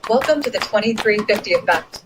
Welcome to the 2350 Effect.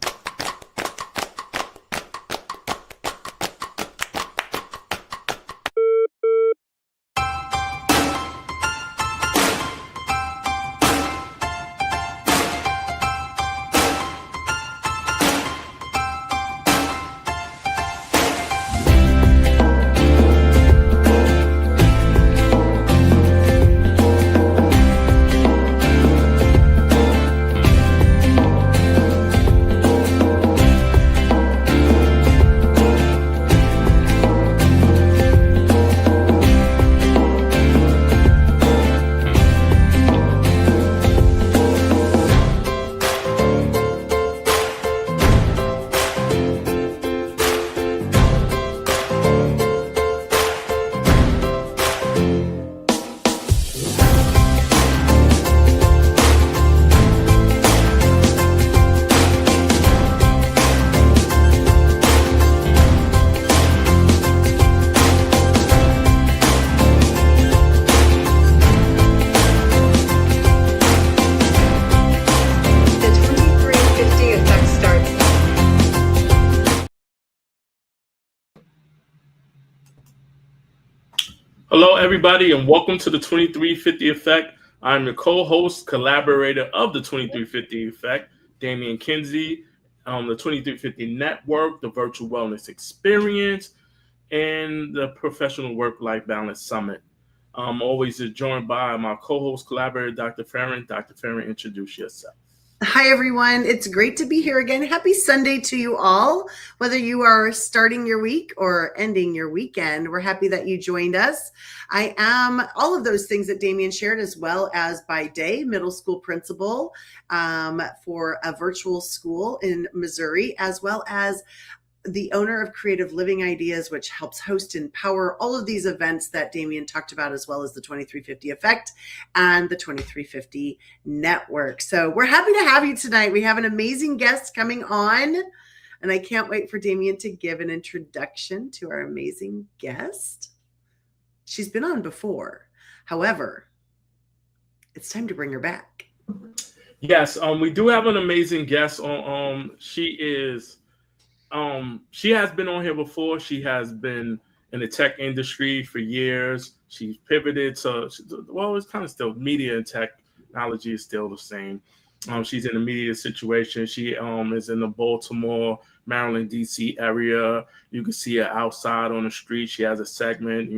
Hello, everybody, and welcome to the 2350 Effect. I'm your co-host, collaborator of the 2350 Effect, Damian Kinsey, the 2350 Network, the Virtual Wellness Experience, and the Professional Work-Life Balance Summit. I'm always joined by my co-host, collaborator, Dr. Farran. Dr. Farran, introduce yourself. Hi, everyone. It's great to be here again. Happy Sunday to you all. Whether you are starting your week or ending your weekend, we're happy that you joined us. I am all of those things that Damian shared, as well as by day middle school principal for a virtual school in Missouri, as well as the owner of Creative Living Ideas, which helps host and power all of these events that Damian talked about, as well as the 2350 Effect and the 2350 Network. So we're happy to have you tonight. We have an amazing guest coming on, and I can't wait for Damian to give an introduction to our amazing guest. She's been on before. However, it's time to bring her back. Yes, we do have an amazing guest on. She has been on here before. She has been in the tech industry for years. She's pivoted to, well, it's kind of still media and technology is still the same. She's in a media situation. She is in the Baltimore, Maryland, DC area. You can see her outside on the street. She has a segment,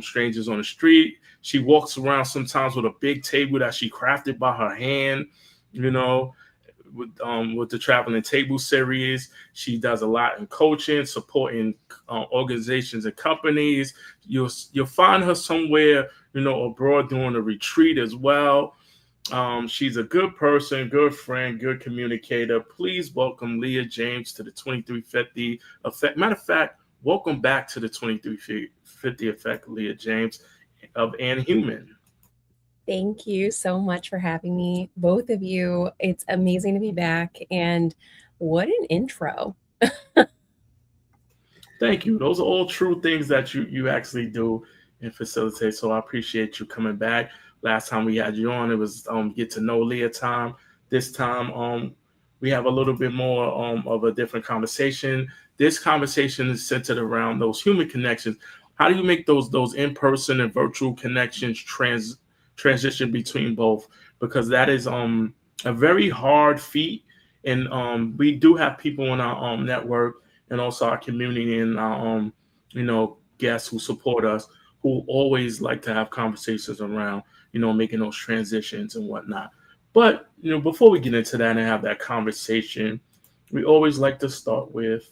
Strangers on the Street. She walks around sometimes with a big table that she crafted by her hand, with the Traveling Table series. She does a lot in coaching, supporting organizations and companies. You'll find her somewhere, abroad doing a retreat as well. She's a good person, good friend, good communicator. Please welcome Lia James to the 2350 Effect. Matter of fact, welcome back to the 2350 Effect, Lia James of And Human. Thank you so much for having me, both of you. It's amazing to be back, and what an intro. Thank you. Those are all true things that you actually do and facilitate. So I appreciate you coming back. Last time we had you on, it was get to know Lia time. This time, we have a little bit more of a different conversation. This conversation is centered around those human connections. How do you make those in-person and virtual connections transition between both? Because that is a very hard feat. And we do have people in our network and also our community and our guests who support us, who always like to have conversations around making those transitions and whatnot. But before we get into that and have that conversation, we always like to start with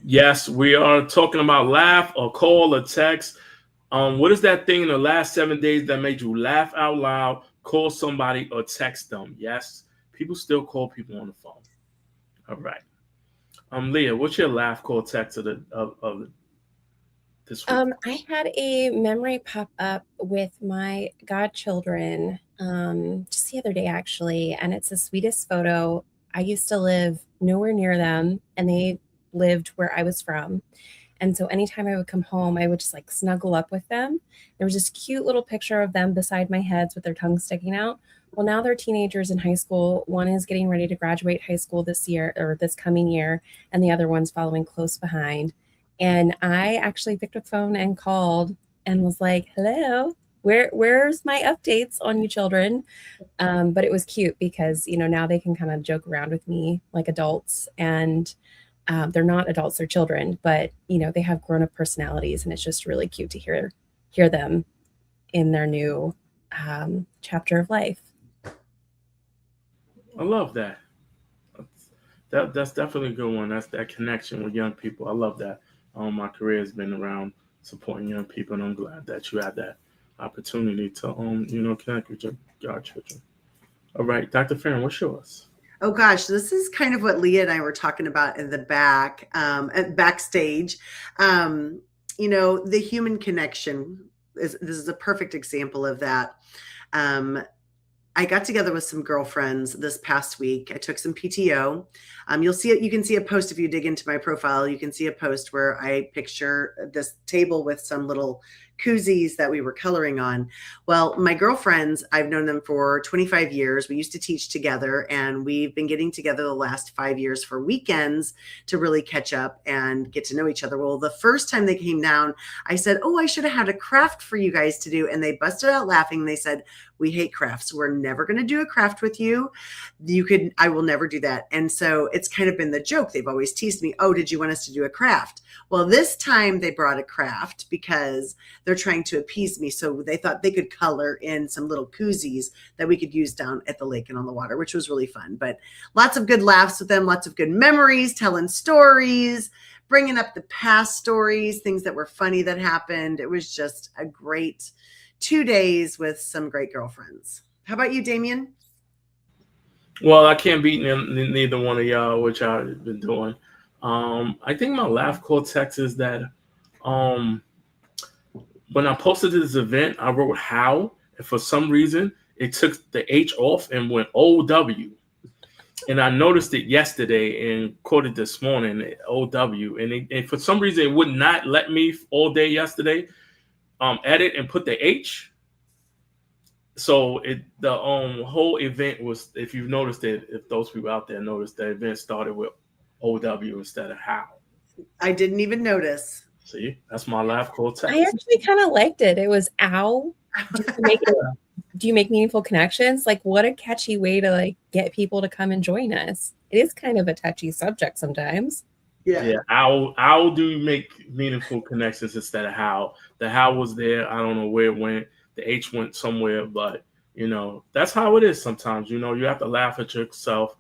yes, we are talking about laugh or call or text. What is that thing in the last 7 days that made you laugh out loud, call somebody, or text them? Yes, people still call people on the phone. All right. Lia, what's your laugh, call, text of this week? I had a memory pop up with my godchildren just the other day, actually, and it's the sweetest photo. I used to live nowhere near them, and they lived where I was from. And so anytime I would come home, I would just like snuggle up with them. There was this cute little picture of them beside my heads with their tongues sticking out. Well, now they're teenagers in high school. One is getting ready to graduate high school this year or this coming year, and the other one's following close behind. And I actually picked up the phone and called and was like, hello, where's my updates on you children? But it was cute because, now they can kind of joke around with me like adults, and they're not adults, they're children, but they have grown-up personalities, and it's just really cute to hear them in their new chapter of life. I love that. That's definitely a good one. That's that connection with young people. I love that. My career has been around supporting young people, and I'm glad that you had that opportunity to connect with your children. All right, Dr. Farran, what's yours? Oh gosh, this is kind of what Lia and I were talking about in the backstage. The human connection this is a perfect example of that. I got together with some girlfriends this past week. I took some PTO. You'll see it. You can see a post if you dig into my profile. You can see a post where I picture this table with some little koozies that we were coloring on. Well, my girlfriends, I've known them for 25 years. We used to teach together, and we've been getting together the last 5 years for weekends to really catch up and get to know each other. Well, the first time they came down, I said, oh, I should have had a craft for you guys to do. And they busted out laughing. They said, we hate crafts. We're never going to do a craft with you. I will never do that. And so it's kind of been the joke. They've always teased me, oh, did you want us to do a craft? Well, this time they brought a craft because they're trying to appease me. So they thought they could color in some little koozies that we could use down at the lake and on the water, which was really fun. But lots of good laughs with them, lots of good memories, telling stories, bringing up the past stories, things that were funny that happened. It was just a great 2 days with some great girlfriends. How about you, Damian? Well, I can't beat neither one of y'all, which I've been doing. I think my laugh cortex is that when I posted this event, I wrote how, and for some reason, it took the H off and went OW. And I noticed it yesterday and caught it this morning, OW. And for some reason, it would not let me all day yesterday edit and put the H. So the whole event was, if you've noticed it, if those people out there noticed, the event started with OW instead of how. I didn't even notice. See, that's my laugh cortex. I actually kind of liked it. It was ow. Do you make meaningful connections? Like, what a catchy way to like get people to come and join us. It is kind of a touchy subject sometimes. Yeah. How do you make meaningful connections instead of how? The how was there. I don't know where it went. The H went somewhere, but that's how it is sometimes. You have to laugh at yourself.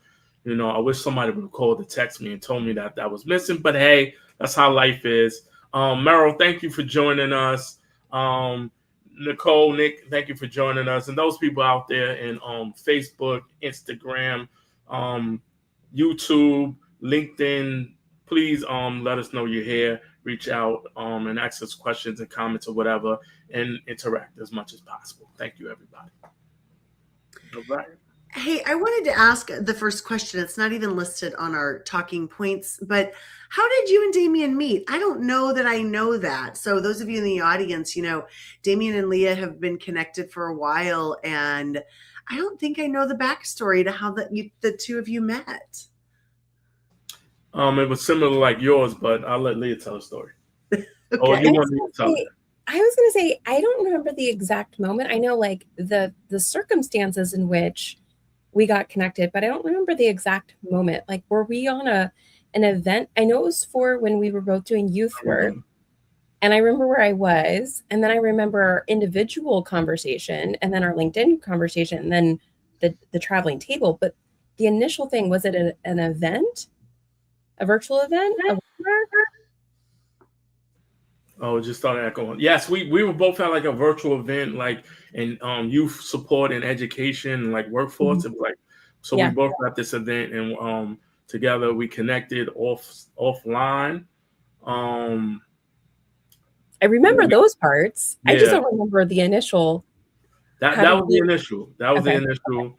I wish somebody would have called to text me and told me that was missing, but hey, that's how life is. Meryl, thank you for joining us. Nicole, Nick, thank you for joining us. And those people out there in Facebook, Instagram, YouTube, LinkedIn, please let us know you're here. Reach out and ask us questions and comments or whatever, and interact as much as possible. Thank you, everybody. All right. Hey, I wanted to ask the first question. It's not even listed on our talking points, but how did you and Damian meet? I don't know that I know that. So those of you in the audience, Damian and Lia have been connected for a while, and I don't think I know the backstory to how the two of you met. It was similar like yours, but I'll let Lia tell a story. Okay. Oh, you want me to tell it? I was going to say, I don't remember the exact moment. I know like the circumstances in which we got connected, but I don't remember the exact moment. Like, were we on an event? I know it was for when we were both doing youth work, and I remember where I was, and then I remember our individual conversation, and then our LinkedIn conversation, and then the traveling table. But the initial thing, was it an event, a virtual event? Oh, just started echoing. Yes, we were both at like a virtual event, like in youth support and education, like workforce, and like so we both at this event, and together we connected offline. I remember those parts. Yeah. I just don't remember the initial. That was the initial. That was the initial.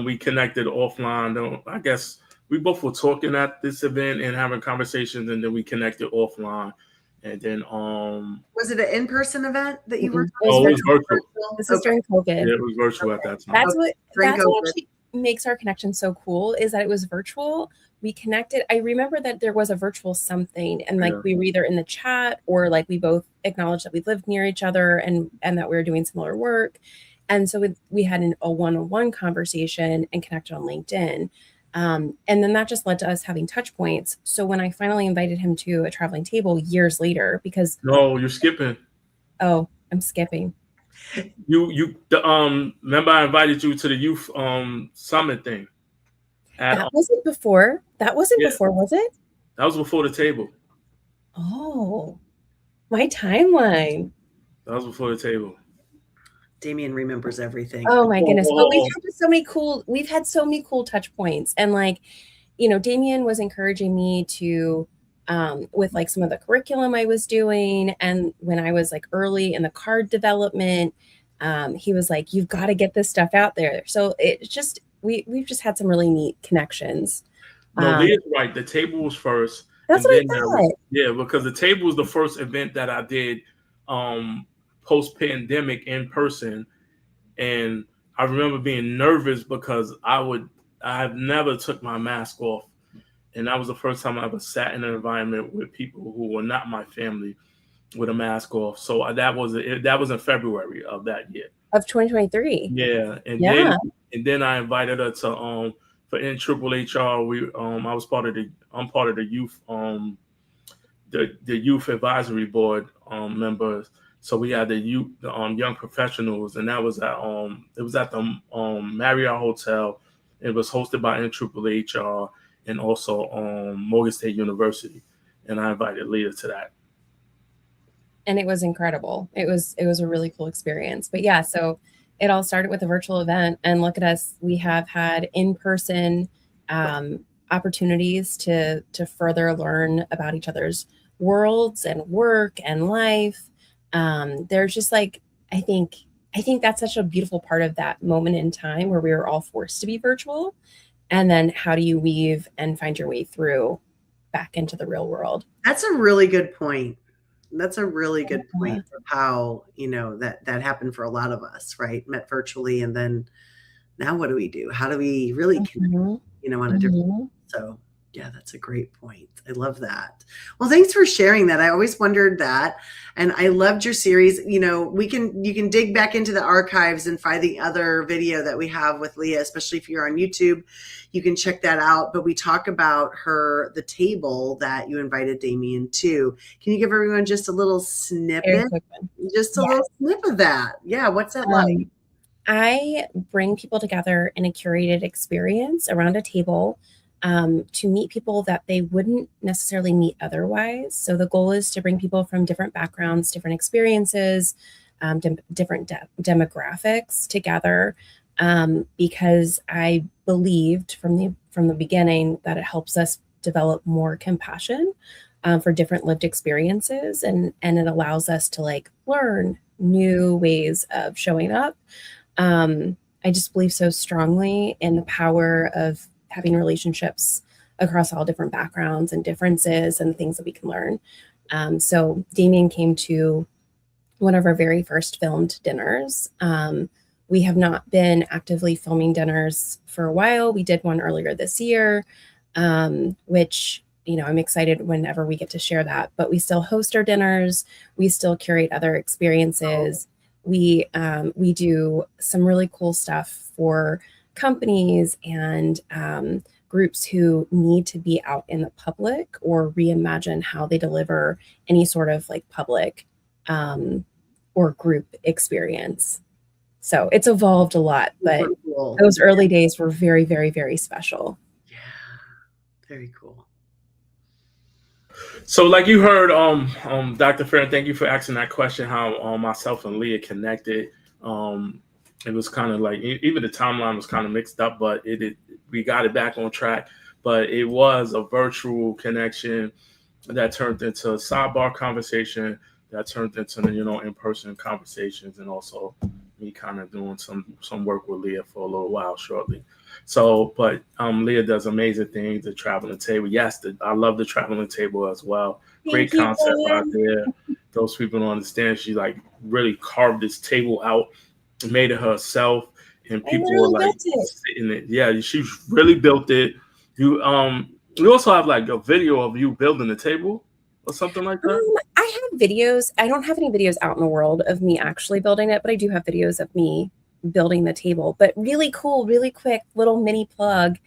We connected offline. I guess we both were talking at this event and having conversations, and then we connected offline. And then Was it an in-person event that you were? It was it was virtual. This is during COVID. Yeah, it was virtual at that time. That's what During that's what COVID. actually makes our connection so cool, is that it was virtual. We connected. I remember that there was a virtual something, and like we were either in the chat or like we both acknowledged that we lived near each other and that we were doing similar work. And so we had a one-on-one conversation and connected on LinkedIn. And then that just led to us having touch points. So when I finally invited him to a traveling table years later, because No, you're skipping. Oh, I'm skipping. Remember I invited you to the youth summit thing. That wasn't before. That wasn't before, was it? That was before the table. Oh, my timeline. That was before the table. Damian remembers everything. Oh my goodness. But we've had so many cool touch points. And like, Damian was encouraging me to with like some of the curriculum I was doing. And when I was like early in the card development, he was like, you've got to get this stuff out there. So it's just, we've just had some really neat connections. No, Leah's right. The table was first. That's what I thought. Yeah, because the table was the first event that I did post-pandemic in person. And I remember being nervous because I have never took my mask off. And that was the first time I ever sat in an environment with people who were not my family with a mask off. So that was in February of that year. Of 2023. Yeah. And then I invited her to for NHHR. I'm part of the youth the youth advisory board members. So we had the young professionals, and that was at the Marriott Hotel. It was hosted by NHHR and also Morgan State University, and I invited Lia to that. And it was incredible. It was a really cool experience. But yeah, so it all started with a virtual event, and look at us. We have had in-person opportunities to further learn about each other's worlds and work and life. There's just like, I think that's such a beautiful part of that moment in time where we were all forced to be virtual. And then how do you weave and find your way through back into the real world? That's a really good point. That's a really good point of how, that happened for a lot of us, right? Met virtually. And then now what do we do? How do we really connect, on a different, so yeah, that's a great point. I love that. Well, thanks for sharing that. I always wondered that. And I loved your series. You can dig back into the archives and find the other video that we have with Lia, especially if you're on YouTube. You can check that out. But we talk about the table that you invited Damian to. Can you give everyone just a little snippet? Just a little snip of that. Yeah, what's that like? I bring people together in a curated experience around a table to meet people that they wouldn't necessarily meet otherwise. So the goal is to bring people from different backgrounds, different experiences, different demographics together, because I believed from the beginning that it helps us develop more compassion for different lived experiences, and it allows us to like learn new ways of showing up. I just believe so strongly in the power of having relationships across all different backgrounds and differences and things that we can learn. So Damian came to one of our very first filmed dinners. We have not been actively filming dinners for a while. We did one earlier this year, which, I'm excited whenever we get to share that, but we still host our dinners. We still curate other experiences. We do some really cool stuff for companies and groups who need to be out in the public or reimagine how they deliver any sort of like public or group experience. So it's evolved a lot, but those early days were very, very, very special. Yeah, very cool. So like you heard, Dr. Farran, thank you for asking that question, how myself and Lia connected. It was kind of like, even the timeline was kind of mixed up, but we got it back on track. But it was a virtual connection that turned into a sidebar conversation, that turned into, in-person conversations, and also me kind of doing some work with Lia for a little while shortly. So, but Leah does amazing things. The traveling table, yes, I love the traveling table as well. Great Thank you, concept out Jen. there. Those people don't understand. She like really carved this table out, made it herself, and I people were literally like built it. sitting it. Yeah, she really built it. You also have like a video of you building the table or something like that. I have videos. I don't have any videos out in the world of me actually building it, but I do have videos of me building the table. But really cool, really quick little mini plug.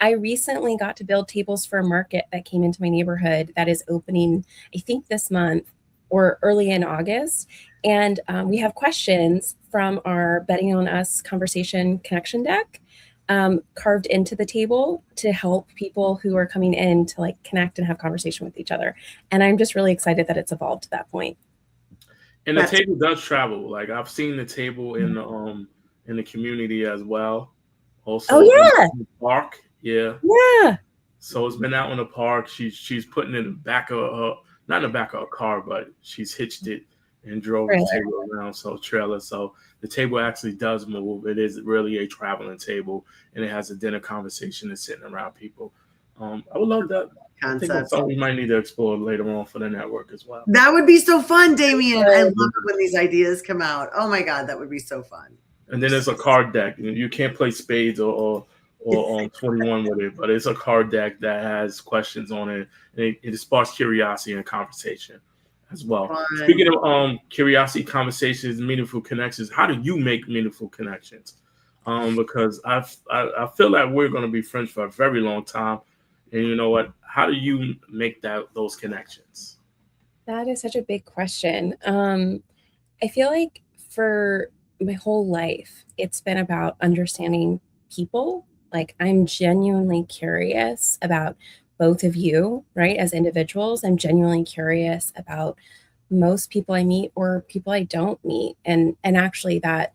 I recently got to build tables for a market that came into my neighborhood that is opening, I think, this month or early in August. And we have questions from our Betting on Us conversation connection deck carved into the table to help people who are coming in to like connect and have conversation with each other. And I'm just really excited that it's evolved to that point. And the table does travel. Like I've seen the table in the community as well. Also, yeah, in the park, yeah. So it's been out in the park. She's putting it in the back of her, not in the back of a car, but she's hitched it and drove the table around. So trailer. So the table actually does move. It is really a traveling table, and it has a dinner conversation and sitting around people. I would love that concept. I think that's something we might need to explore later on for the network as well. That would be so fun, Damian. I love it when these ideas come out. Oh my God, that would be so fun. And then there's a card deck. You can't play spades or 21 with it, but it's a card deck that has questions on it. And it sparks curiosity and conversation as well. Fun. Speaking of curiosity, conversations, meaningful connections, how do you make meaningful connections? Because I feel like we're going to be friends for a very long time. And you know what? How do you make those connections? That is such a big question. I feel like for my whole life, it's been about understanding people. Like I'm genuinely curious about both of you, right? As individuals, I'm genuinely curious about most people I meet or people I don't meet. And actually that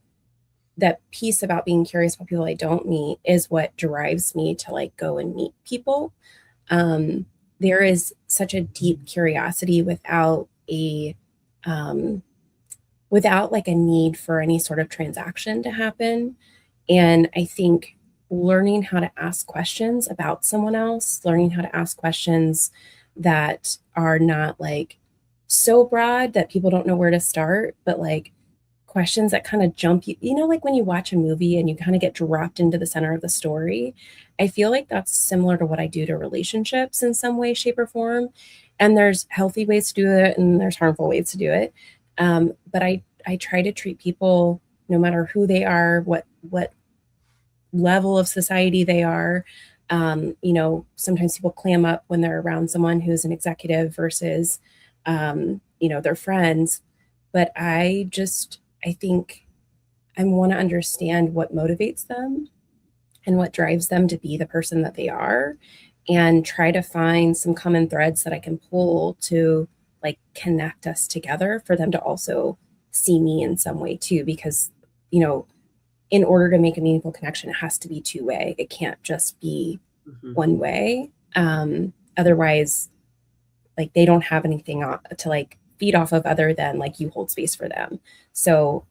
piece about being curious about people I don't meet is what drives me to like go and meet people. There is such a deep curiosity without like a need for any sort of transaction to happen. And I think learning how to ask questions about someone else, learning how to ask questions that are not like so broad that people don't know where to start, but like questions that kind of jump you know, like when you watch a movie and you kind of get dropped into the center of the story. I feel like that's similar to what I do to relationships in some way, shape, or form. And there's healthy ways to do it and there's harmful ways to do it. But I try to treat people, no matter who they are, what level of society they are. You know, sometimes people clam up when they're around someone who's an executive versus, you know, their friends. But I think I want to understand what motivates them and what drives them to be the person that they are, and try to find some common threads that I can pull to like connect us together for them to also see me in some way too. Because, you know, in order to make a meaningful connection, it has to be two-way. It can't just be one way. Otherwise, like they don't have anything to like feed off of other than like you hold space for them. So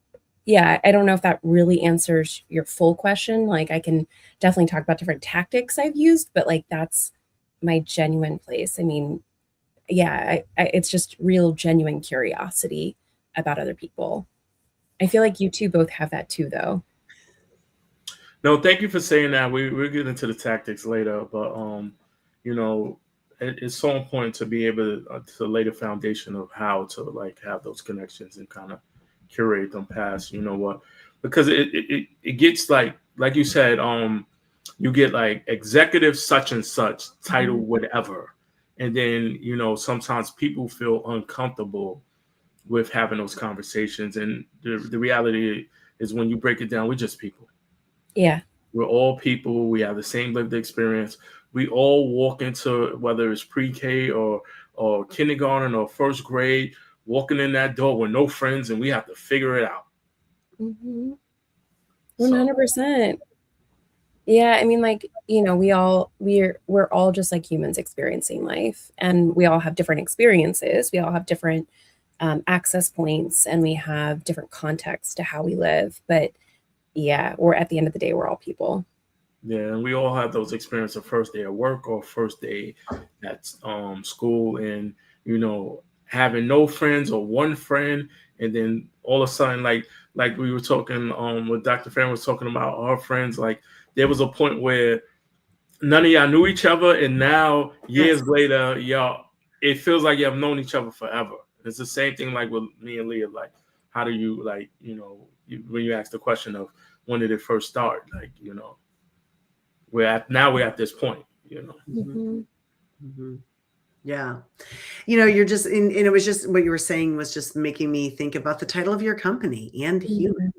yeah, I don't know if that really answers your full question. Like I can definitely talk about different tactics I've used, but like that's my genuine place. I mean, yeah, it's just real genuine curiosity about other people. I feel like you two both have that too, though. No, thank you for saying that. We'll get into the tactics later, but you know, it's so important to be able to lay the foundation of how to like have those connections and kind of curate them past, you know what, because it gets like you said, you get like executive such and such title whatever, and then you know sometimes people feel uncomfortable with having those conversations, and the reality is when you break it down, we're just people. Yeah, we're all people. We have the same lived experience. We all walk into, whether it's pre-K or kindergarten or first grade, walking in that door with no friends, and we have to figure it out. 100%. Yeah, I mean, like, you know, we're all just like humans experiencing life, and we all have different experiences. We all have different access points, and we have different contexts to how we live. But yeah, or at the end of the day, we're all people. Yeah, and we all have those experiences of first day at work or first day at school, and having no friends or one friend, and then all of a sudden, like we were talking, with Dr. Farran was talking about our friends. Like there was a point where none of y'all knew each other, and now years Yes. later, y'all, it feels like you have known each other forever. It's the same thing like with me and Lia. Like, how do you when you ask the question of when did it first start? Like, we're at this point. Mhm. Mm-hmm. Yeah. You're just, and it was just what you were saying was just making me think about the title of your company, and human,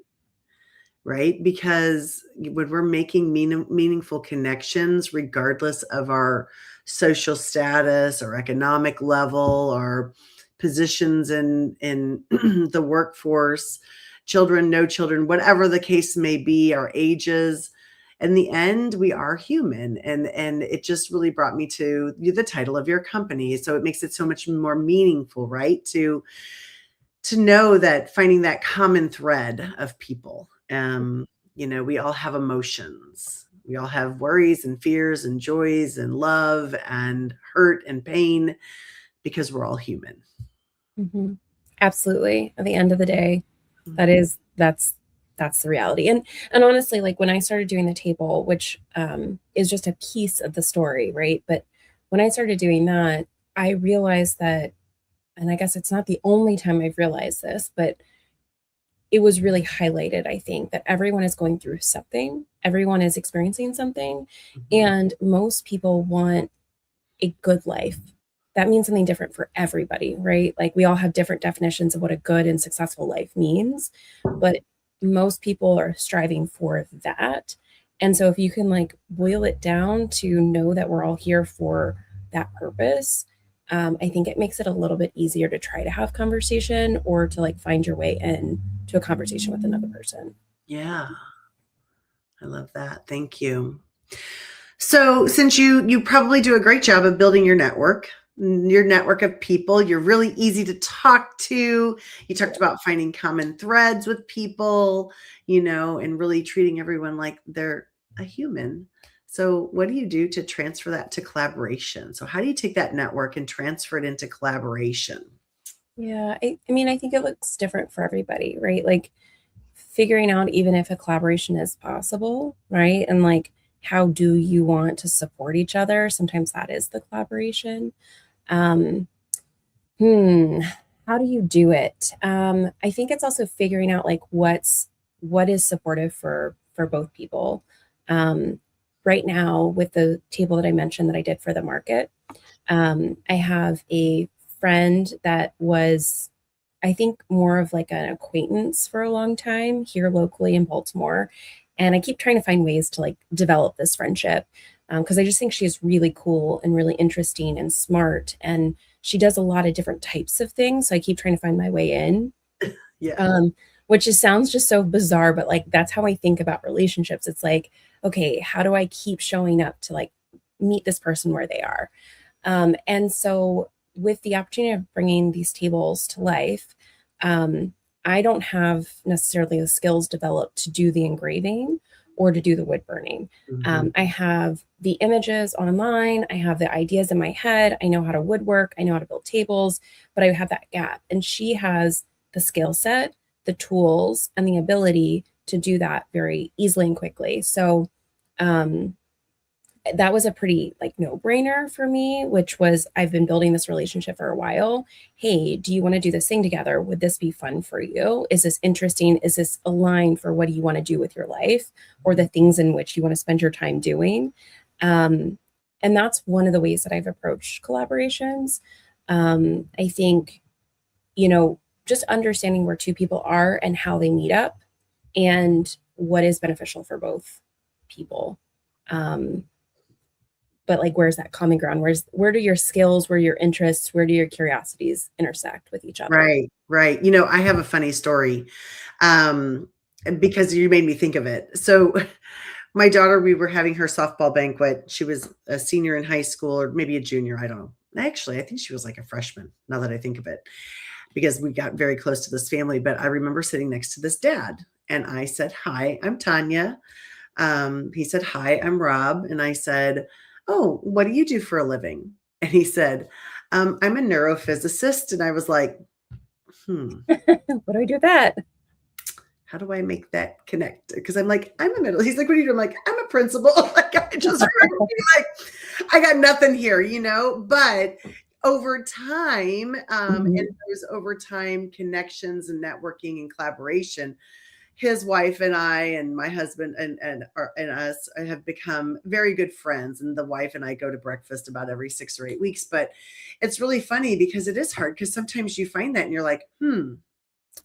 right? Because when we're making meaningful connections, regardless of our social status or economic level or positions in the workforce, children, no children, whatever the case may be, our ages, in the end, we are human. And it just really brought me to the title of your company. So it makes it so much more meaningful, right? To know that, finding that common thread of people. We all have emotions. We all have worries and fears and joys and love and hurt and pain, because we're all human. Mm-hmm. Absolutely. At the end of the day, that's the reality. And honestly, like when I started doing the table, which is just a piece of the story, right? But when I started doing that, I realized that, and I guess it's not the only time I've realized this, but it was really highlighted, I think, that everyone is going through something, everyone is experiencing something, and most people want a good life. That means something different for everybody, right? Like we all have different definitions of what a good and successful life means, but most people are striving for that. And so if you can like boil it down to know that we're all here for that purpose, I think it makes it a little bit easier to try to have conversation or to like find your way in to a conversation with another person. Yeah. I love that. Thank you. So since you probably do a great job of building your network of people, you're really easy to talk to. You talked about finding common threads with people, and really treating everyone like they're a human. So what do you do to transfer that to collaboration? So how do you take that network and transfer it into collaboration? Yeah, I mean, I think it looks different for everybody, right? Like figuring out even if a collaboration is possible, right? And like, how do you want to support each other? Sometimes that is the collaboration. Um, how do you do it? I think it's also figuring out like what is supportive for both people. Right now, with the table that I mentioned that I did for the market, I have a friend that was, I think, more of like an acquaintance for a long time here locally in Baltimore. And I keep trying to find ways to like develop this friendship because I just think she's really cool and really interesting and smart. And she does a lot of different types of things. So I keep trying to find my way in. Yeah. Which sounds just so bizarre, but like that's how I think about relationships. It's like, okay, how do I keep showing up to like meet this person where they are? And so with the opportunity of bringing these tables to life, I don't have necessarily the skills developed to do the engraving or to do the wood burning. I have the images online. I have the ideas in my head. I know how to woodwork. I know how to build tables, but I have that gap. And she has the skill set, the tools, and the ability to do that very easily and quickly. So that was a pretty like no-brainer for me, which was I've been building this relationship for a while. Hey, do you want to do this thing together? Would this be fun for you? Is this interesting? Is this aligned for what do you want to do with your life or the things in which you want to spend your time doing? And that's one of the ways that I've approached collaborations. I think, just understanding where two people are and how they meet up and what is beneficial for both people. But like, where's that common ground? Where do your skills, where your interests, where do your curiosities intersect with each other? Right. I have a funny story because you made me think of it. So my daughter, we were having her softball banquet. She was a senior in high school or maybe a junior. I don't know. Actually, I think she was like a freshman now that I think of it, because we got very close to this family. But I remember sitting next to this dad and I said, "Hi, I'm Tania. He said, "Hi, I'm Rob." And I said, "Oh, what do you do for a living?" And he said, "I'm a neurophysicist." And I was like, What do I do with that? how do I make that connect? Because I'm like, I'm a middle. He's like, what do you do? I'm like, I'm a principal. Like, I just remember being like, I got nothing here, But over time, and those over time connections and networking and collaboration, his wife and I and my husband and us have become very good friends. And the wife and I go to breakfast about every 6 or 8 weeks. But it's really funny because it is hard because sometimes you find that and you're like,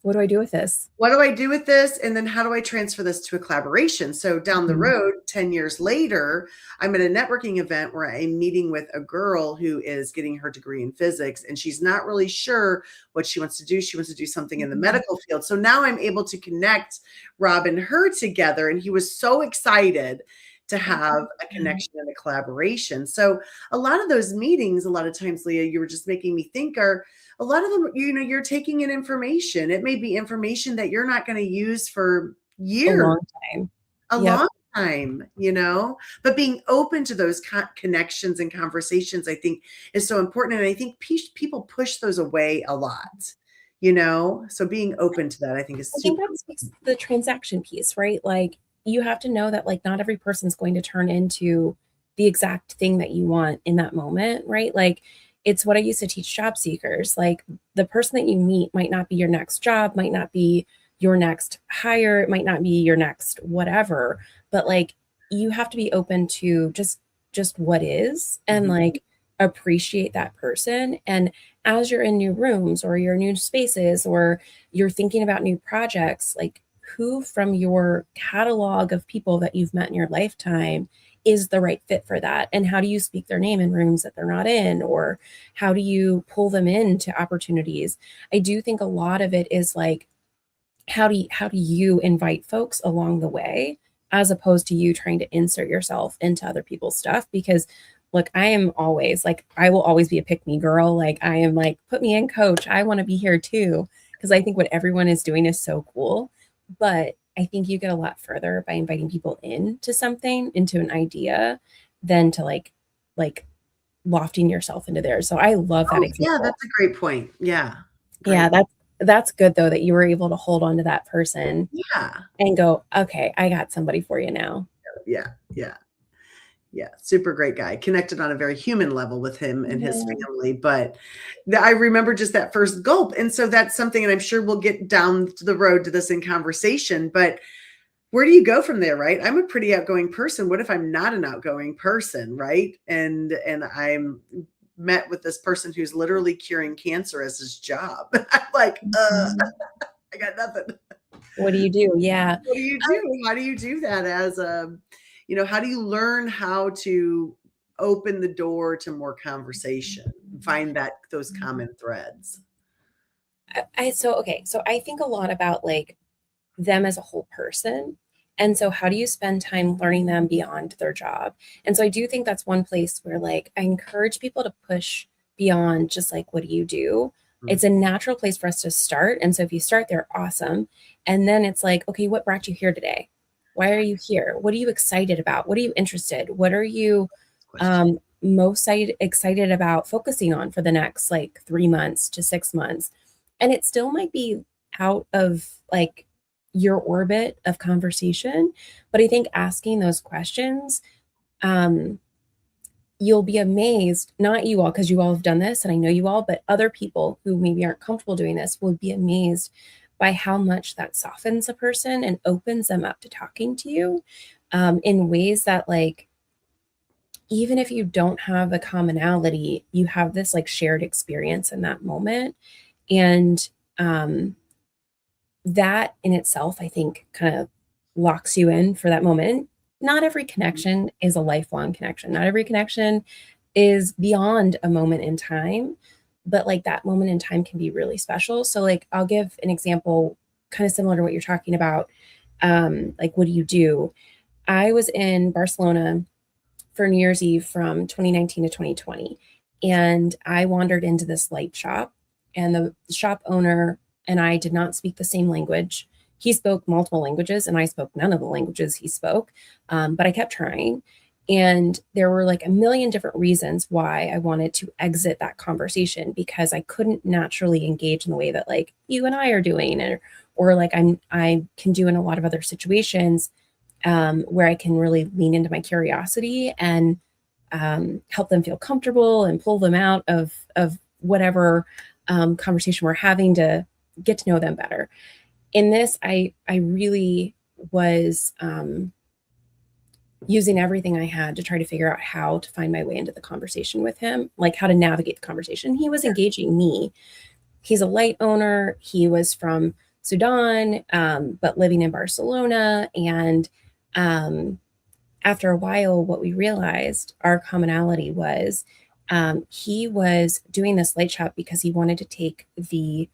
What do I do with this? what do I do with this? And then how do I transfer this to a collaboration? So down the road, 10 years later, I'm at a networking event where I'm meeting with a girl who is getting her degree in physics, and she's not really sure what she wants to do. She wants to do something in the medical field. So now I'm able to connect Rob and her together. And he was so excited to have a connection and a collaboration. So a lot of those meetings, a lot of times, Lia, you were just making me think are a lot of them, you're taking in information. It may be information that you're not going to use for years, A long time. long time, but being open to those connections and conversations, I think is so important. And I think people push those away a lot, so being open to that, I think is super. I think that speaks to the transaction piece, right? Like, you have to know that like not every person's going to turn into the exact thing that you want in that moment, right? Like, it's what I used to teach job seekers. Like, the person that you meet might not be your next job, might not be your next hire, it might not be your next whatever, but like, you have to be open to just what is, and like appreciate that person. And as you're in new rooms or your new spaces or you're thinking about new projects, like, who from your catalog of people that you've met in your lifetime is the right fit for that? And how do you speak their name in rooms that they're not in? Or how do you pull them into opportunities? I do think a lot of it is like, how do you invite folks along the way, as opposed to you trying to insert yourself into other people's stuff? Because look, I am always like, I will always be a pick me girl. Like, I am like, put me in, coach. I want to be here too. Because I think what everyone is doing is so cool. But I think you get a lot further by inviting people into something, into an idea, than to like lofting yourself into there. So I love that example. Yeah, that's a great point. Yeah. Great. Yeah, that's good though, that you were able to hold on to that person. Yeah. And go, okay, I got somebody for you now. Yeah. Super great guy. Connected on a very human level with him and his family. But I remember just that first gulp. And so that's something, and I'm sure we'll get down to the road to this in conversation, but where do you go from there, right? I'm a pretty outgoing person. What if I'm not an outgoing person, right? And I'm met with this person who's literally curing cancer as his job. I'm like, I got nothing. What do you do? Yeah. What do you do? How do you do that as a, how do you learn how to open the door to more conversation, find those common threads? So I think a lot about like them as a whole person. And so how do you spend time learning them beyond their job? And so I do think that's one place where like I encourage people to push beyond just like, what do you do? It's a natural place for us to start. And so if you start there, awesome. And then it's like, okay, what brought you here today? Why are you here? What are you excited about? What are you interested? What are you most excited about focusing on for the next like 3 months to 6 months? And it still might be out of like your orbit of conversation, but I think asking those questions, you'll be amazed, not you all, because you all have done this and I know you all, but other people who maybe aren't comfortable doing this will be amazed by how much that softens a person and opens them up to talking to you in ways that like, even if you don't have a commonality, you have this like shared experience in that moment. And that in itself, I think, kind of locks you in for that moment. Not every connection is a lifelong connection. Not every connection is beyond a moment in time, but like that moment in time can be really special. So like, I'll give an example kind of similar to what you're talking about. Like, what do you do? I was in Barcelona for New Year's Eve from 2019 to 2020. And I wandered into this light shop, and the shop owner and I did not speak the same language. he spoke multiple languages and I spoke none of the languages he spoke. But I kept trying. And there were like a million different reasons why I wanted to exit that conversation, because I couldn't naturally engage in the way that like you and I are doing, or like I can do in a lot of other situations, where I can really lean into my curiosity and help them feel comfortable and pull them out of whatever conversation we're having to get to know them better. In this, I really was using everything I had to try to figure out how to find my way into the conversation with him, like how to navigate the conversation. He was engaging me. He's a light owner. He was from Sudan, but living in Barcelona. And after a while, what we realized our commonality was he was doing this light shop because he wanted to take the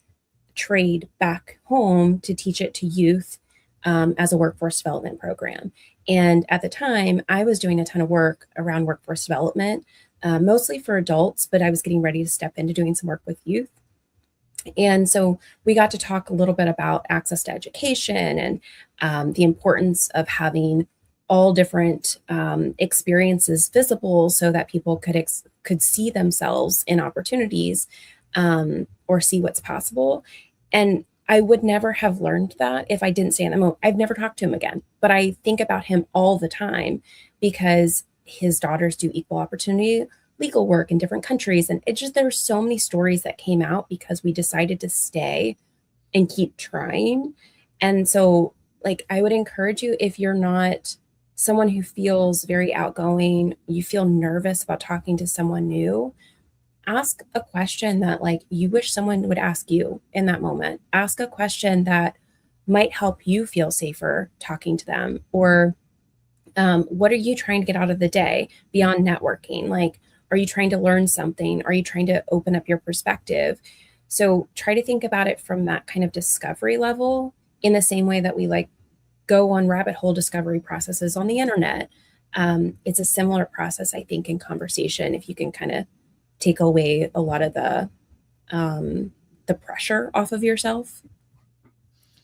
trade back home to teach it to youth as a workforce development program. And at the time, I was doing a ton of work around workforce development, mostly for adults, but I was getting ready to step into doing some work with youth. And so we got to talk a little bit about access to education and the importance of having all different experiences visible so that people could see themselves in opportunities or see what's possible. And I would never have learned that if I didn't stay in the moment. I've never talked to him again, but I think about him all the time because his daughters do equal opportunity legal work in different countries. And there's so many stories that came out because we decided to stay and keep trying. And so like, I would encourage you, if you're not someone who feels very outgoing, you feel nervous about talking to someone new, ask a question that like you wish someone would ask you in that moment. Ask a question that might help you feel safer talking to them. Or what are you trying to get out of the day beyond networking? Like, are you trying to learn something? Are you trying to open up your perspective? So try to think about it from that kind of discovery level, in the same way that we like go on rabbit hole discovery processes on the internet. It's a similar process, I think, in conversation, if you can kind of take away a lot of the pressure off of yourself.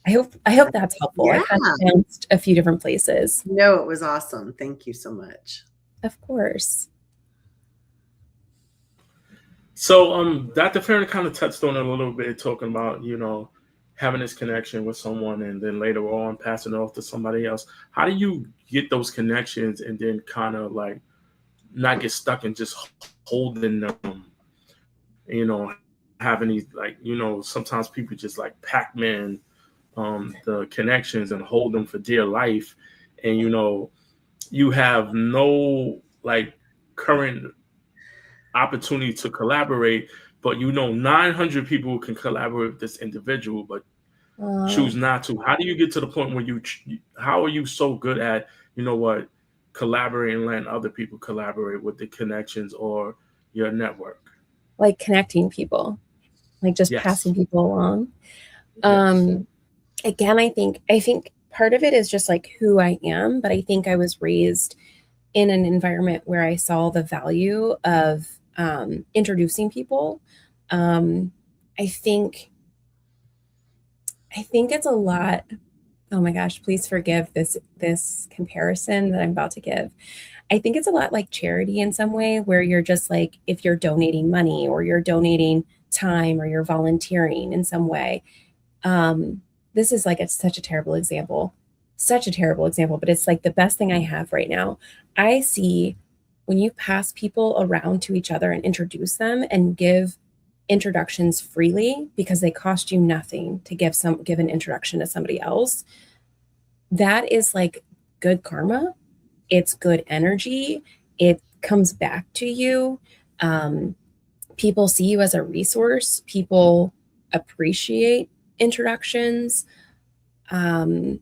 I hope that's helpful. Yeah. I kind of bounced a few different places. No, it was awesome. Thank you so much. Of course. So Dr. Farran kind of touched on it a little bit, talking about, you know, having this connection with someone and then later on passing it off to somebody else. How do you get those connections and then kind of like not get stuck in just holding them, you know, having these, like, you know, sometimes people just like Pac-Man the connections and hold them for dear life. And, you know, you have no like current opportunity to collaborate, but you know 900 people can collaborate with this individual, but choose not to. How do you get to the point where how are you so good at, you know what, collaborating and letting other people collaborate with the connections or your network? Like connecting people, like just passing people along. Again, I think part of it is just like who I am, but I think I was raised in an environment where I saw the value of introducing people. I think it's a lot. Oh my gosh, please forgive this comparison that I'm about to give. I think it's a lot like charity in some way, where you're just like, if you're donating money or you're donating time or you're volunteering in some way. This is like, it's such a terrible example, but it's like the best thing I have right now. I see when you pass people around to each other and introduce them and give introductions freely because they cost you nothing to give an introduction to somebody else, that is like good karma. It's good energy. It comes back to you. People see you as a resource. People appreciate introductions. And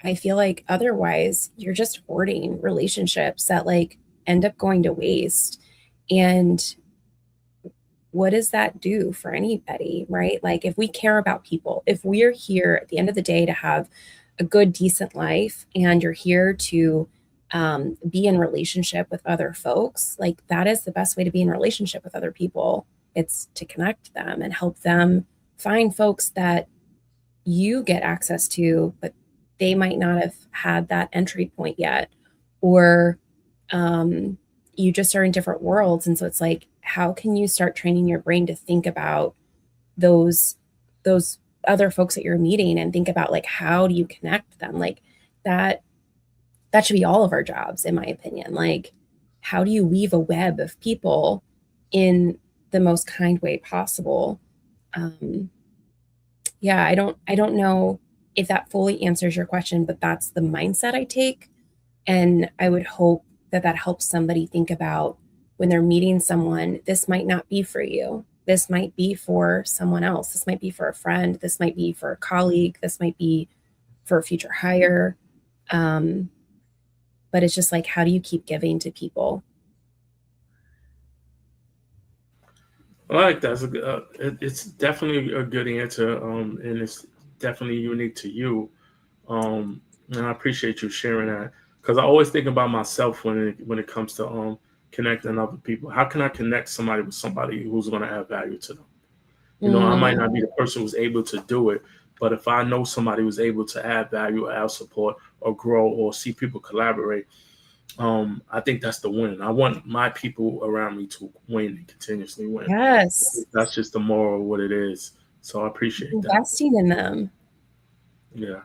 I feel like otherwise you're just hoarding relationships that like end up going to waste. And what does that do for anybody, right? Like if we care about people, if we're here at the end of the day to have a good, decent life, and you're here to be in relationship with other folks, like that is the best way to be in relationship with other people. It's to connect them and help them find folks that you get access to, but they might not have had that entry point yet, or you just are in different worlds. And so it's like, how can you start training your brain to think about those other folks that you're meeting, and think about like, how do you connect them? Like that should be all of our jobs, in my opinion. Like, how do you weave a web of people in the most kind way possible? Yeah, I don't know if that fully answers your question, but that's the mindset I take. And I would hope that that helps somebody think about, when they're meeting someone, this might not be for you. This might be for someone else. This might be for a friend. This might be for a colleague. This might be for a future hire. But it's just like, how do you keep giving to people? I like that. It's definitely a good answer, and it's definitely unique to you. And I appreciate you sharing that, because I always think about myself when it comes to connecting other people. How can I connect somebody with somebody who's going to add value to them? I might not be the person who's able to do it, but if I know somebody who's able to add value, or add support, or grow, or see people collaborate, I think that's the win. I want my people around me to win and continuously win. Yes. That's just the moral of what it is. So I appreciate that. Investing in them. Yeah.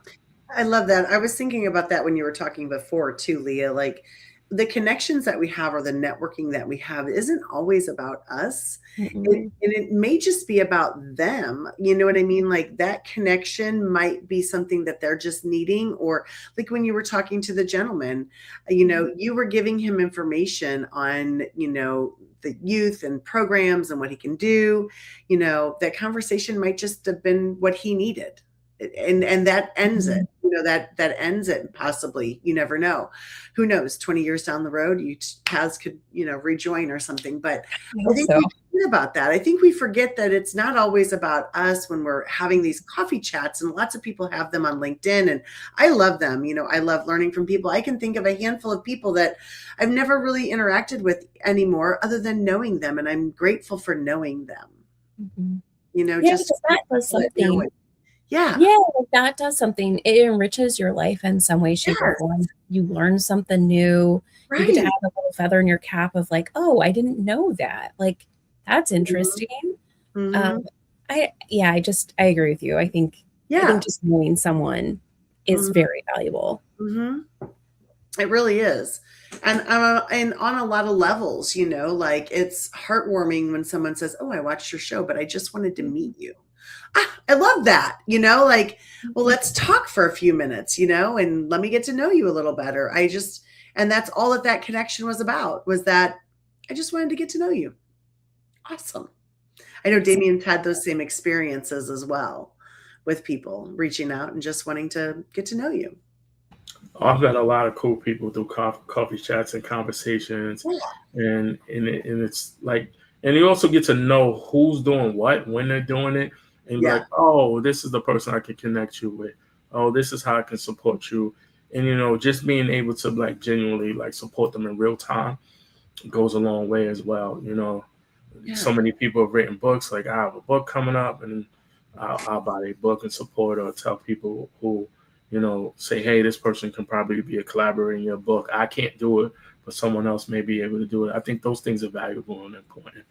I love that. I was thinking about that when you were talking before too, Leah. Like, the connections that we have, or the networking that we have, isn't always about us. And it may just be about them. You know what I mean? Like, that connection might be something that they're just needing. Or like when you were talking to the gentleman, you were giving him information on, the youth and programs and what he can do. That conversation might just have been what he needed. And that ends it. That ends it, possibly. You never know. Who knows? 20 years down the road, you paths could rejoin or something. But I think we forget about that. I think we forget that it's not always about us when we're having these coffee chats, and lots of people have them on LinkedIn, and I love them. I love learning from people. I can think of a handful of people that I've never really interacted with anymore, other than knowing them, and I'm grateful for knowing them. Just that was something. Yeah, like that does something. It enriches your life in some way, shape, or form. You learn something new. Right. You get to have a little feather in your cap of like, oh, I didn't know that. Like, that's interesting. I agree with you. I think just knowing someone is very valuable. It really is. And on a lot of levels, like, it's heartwarming when someone says, oh, I watched your show, but I just wanted to meet you. I love that, like, well, let's talk for a few minutes, and let me get to know you a little better. And that's all that connection was about, was that I just wanted to get to know you. Awesome. I know Damian's had those same experiences as well, with people reaching out and just wanting to get to know you. I've met a lot of cool people through coffee chats and conversations, and it's like, and you also get to know who's doing what, when they're doing it, and be like, oh, this is the person I can connect you with. Oh, this is how I can support you, and just being able to like genuinely like support them in real time goes a long way as well. So many people have written books. Like, I have a book coming up, and I'll buy a book and support, or tell people who say, hey, this person can probably be a collaborator in your book. I can't do it, but someone else may be able to do it. I think those things are valuable and important.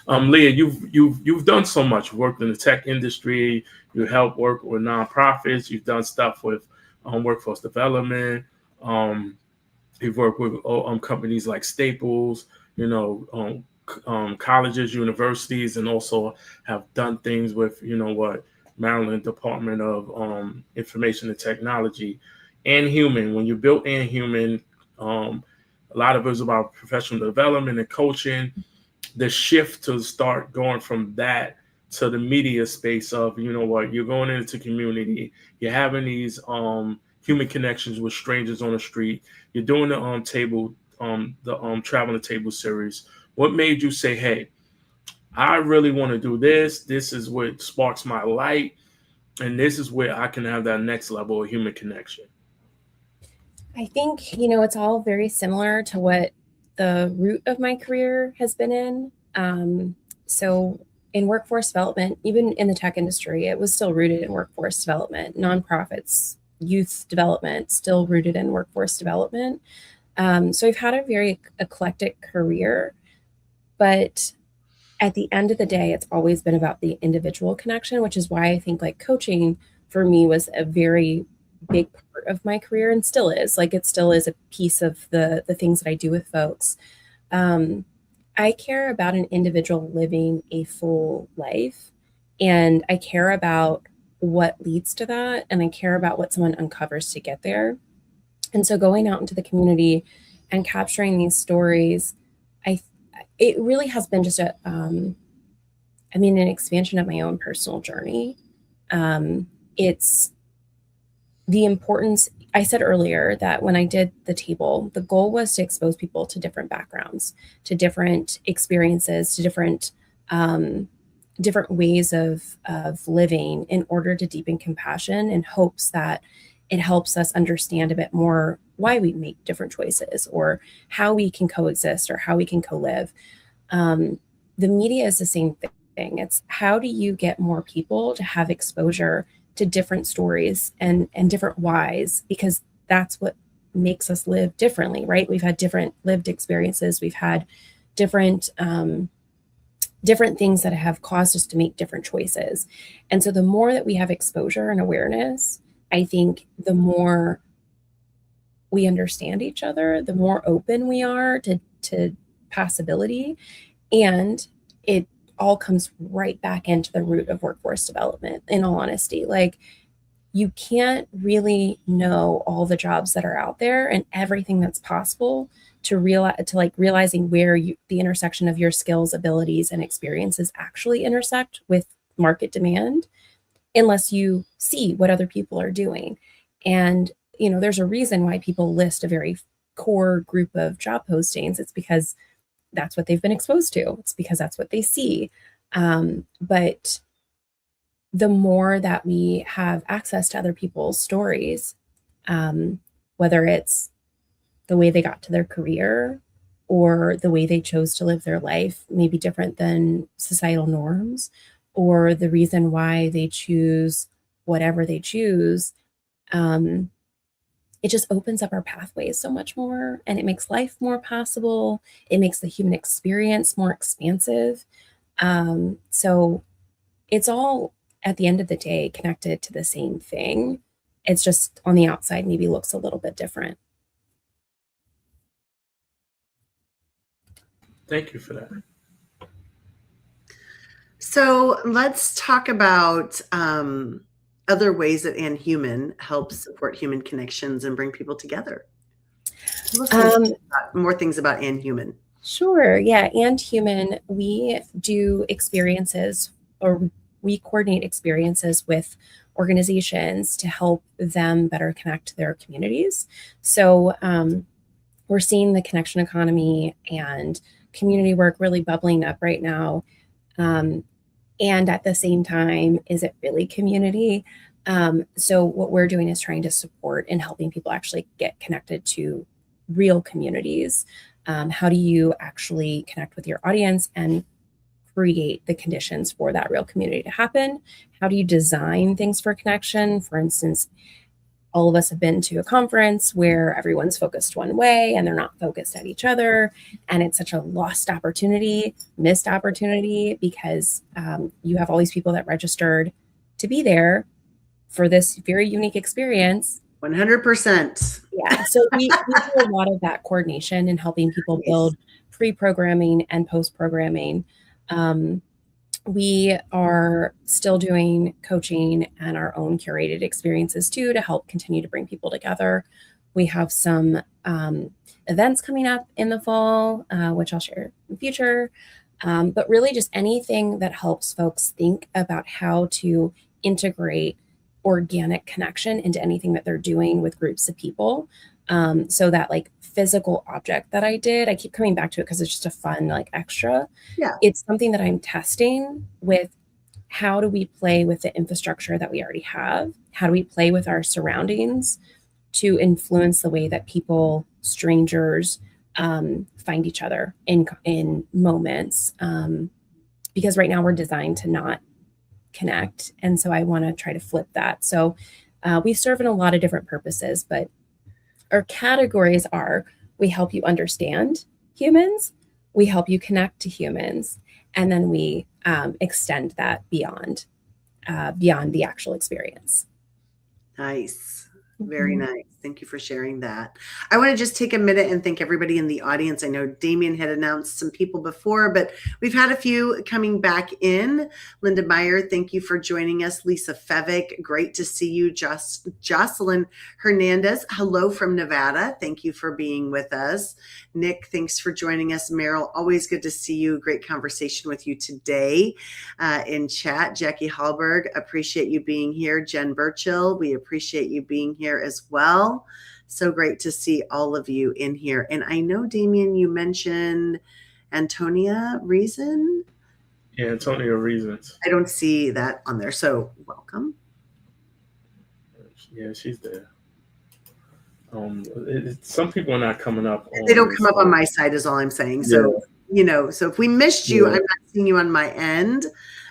Lia, you've done so much. You worked in the tech industry. You helped work with nonprofits. You've done stuff with workforce development. You've worked with companies like Staples, colleges, universities, and also have done things with, Maryland Department of Information and Technology, and Human. When you built and Human, a lot of it was about professional development and coaching. The shift to start going from that to the media space of, you're going into community, you're having these human connections with strangers on the street, you're doing the traveling table series. What made you say, hey, I really want to do this. This is what sparks my light. And this is where I can have that next level of human connection? I think, it's all very similar to what the root of my career has been in. So in workforce development, even in the tech industry, it was still rooted in workforce development. Nonprofits, youth development, still rooted in workforce development. So I've had a very eclectic career, but at the end of the day, it's always been about the individual connection, which is why I think like coaching for me was a very big part of my career and still is. Like it still is a piece of the things that I do with folks. I care about an individual living a full life, and I care about what leads to that, and I care about what someone uncovers to get there. And so going out into the community and capturing these stories, it really has been just an expansion of my own personal journey. It's the importance. I said earlier that when I did the table, the goal was to expose people to different backgrounds, to different experiences, to different ways of living in order to deepen compassion, in hopes that it helps us understand a bit more why we make different choices or how we can coexist or how we can co-live. The media is the same thing. It's how do you get more people to have exposure to different stories and different whys, because that's what makes us live differently, right? We've had different lived experiences. We've had different things that have caused us to make different choices. And so the more that we have exposure and awareness, I think the more we understand each other, the more open we are to possibility. And it all comes right back into the root of workforce development, in all honesty. Like, you can't really know all the jobs that are out there and everything that's possible to realizing where the intersection of your skills, abilities, and experiences actually intersect with market demand, unless you see what other people are doing. And, there's a reason why people list a very core group of job postings. It's because that's what they've been exposed to. It's because that's what they see. But the more that we have access to other people's stories, whether it's the way they got to their career or the way they chose to live their life, maybe different than societal norms, or the reason why they choose whatever they choose, it just opens up our pathways so much more, and it makes life more possible. It makes the human experience more expansive. So it's all, at the end of the day, connected to the same thing. It's just on the outside maybe looks a little bit different. Thank you for that. So let's talk about other ways that And Human helps support human connections and bring people together. More things about And Human. Sure. Yeah. And Human, we do experiences, or we coordinate experiences with organizations to help them better connect to their communities. So we're seeing the connection economy and community work really bubbling up right now. And at the same time, is it really community? So what we're doing is trying to support and helping people actually get connected to real communities. How do you actually connect with your audience and create the conditions for that real community to happen? How do you design things for connection? For instance, all of us have been to a conference where everyone's focused one way and they're not focused at each other. And it's such a missed opportunity, because you have all these people that registered to be there for this very unique experience. 100%. Yeah. So we do a lot of that coordination and helping people build pre-programming and post-programming. We are still doing coaching and our own curated experiences too, to help continue to bring people together. We have some events coming up in the fall, which I'll share in the future. But really just anything that helps folks think about how to integrate organic connection into anything that they're doing with groups of people. So that like physical object that I did, I keep coming back to it because it's just a fun like extra. Yeah. It's something that I'm testing with. How do we play with the infrastructure that we already have? How do we play with our surroundings to influence the way that people, strangers, find each other in moments? because right now we're designed to not connect. And so I want to try to flip that. So we serve in a lot of different purposes, but our categories are: we help you understand humans, we help you connect to humans, and then we extend that beyond the actual experience. Nice. Very nice. Thank you for sharing that. I want to just take a minute and thank everybody in the audience. I know Damian had announced some people before, but we've had a few coming back in. Linda Meyer, thank you for joining us. Lisa Fevick, great to see you. Jocelyn Hernandez, hello from Nevada. Thank you for being with us. Nick, thanks for joining us. Meryl, always good to see you. Great conversation with you today in chat. Jackie Hallberg, appreciate you being here. Jen Burchill, we appreciate you being here as well. So great to see all of you in here. And I know, Damian, you mentioned Antonia Reason. Yeah, Antonia Reasons. I don't see that on there. So welcome. Yeah, she's there. Some people are not coming up. They don't come up on my side is all I'm saying. So, so if we missed you, I'm not seeing you on my end.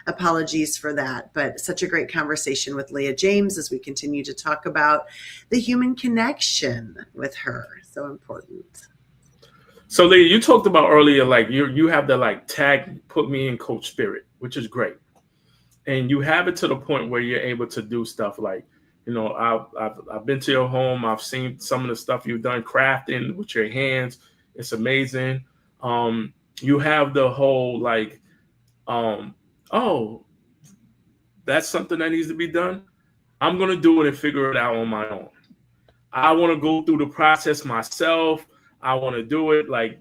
Apologies for that, but such a great conversation with Lia James as we continue to talk about the human connection with her. So important. So Lia, you talked about earlier, like you have the like tag, put me in coach spirit, which is great. And you have it to the point where you're able to do stuff like, I've been to your home. I've seen some of the stuff you've done crafting with your hands. It's amazing. You have the whole like, oh, that's something that needs to be done. I'm going to do it and figure it out on my own. I want to go through the process myself. I want to do it like,